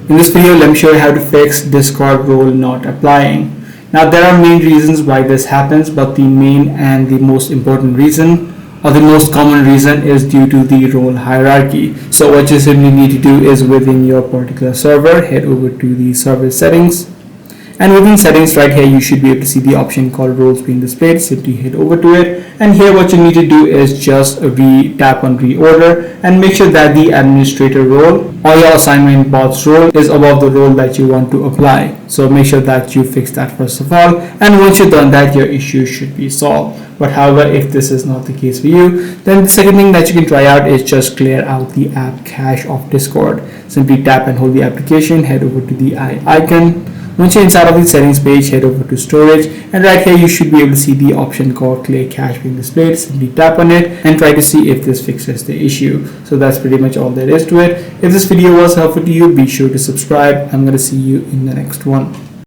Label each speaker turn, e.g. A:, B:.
A: In this video, let me show you how to fix Discord role not applying. Now there are main reasons why this happens, but the main and the most important reason or the most common reason is due to the role hierarchy. So what you simply need to do is within your particular server, head over to the server settings. And within settings right here, you should be able to see the option called roles being displayed. Simply head over to it. And here what you need to do is just tap on reorder and make sure that the administrator role or your assignment bot's role is above the role that you want to apply. So make sure that you fix that first of all. And once you've done that, your issue should be solved. But however, if this is not the case for you, then the second thing that you can try out is just clear out the app cache of Discord. Simply tap and hold the application, head over to the eye icon. Once you're inside of the settings page, head over to storage, and right here you should be able to see the option called clear cache being displayed. Simply tap on it and try to see if this fixes the issue. So that's pretty much all there is to it. If this video was helpful to you, be sure to subscribe. I'm going to see you in the next one.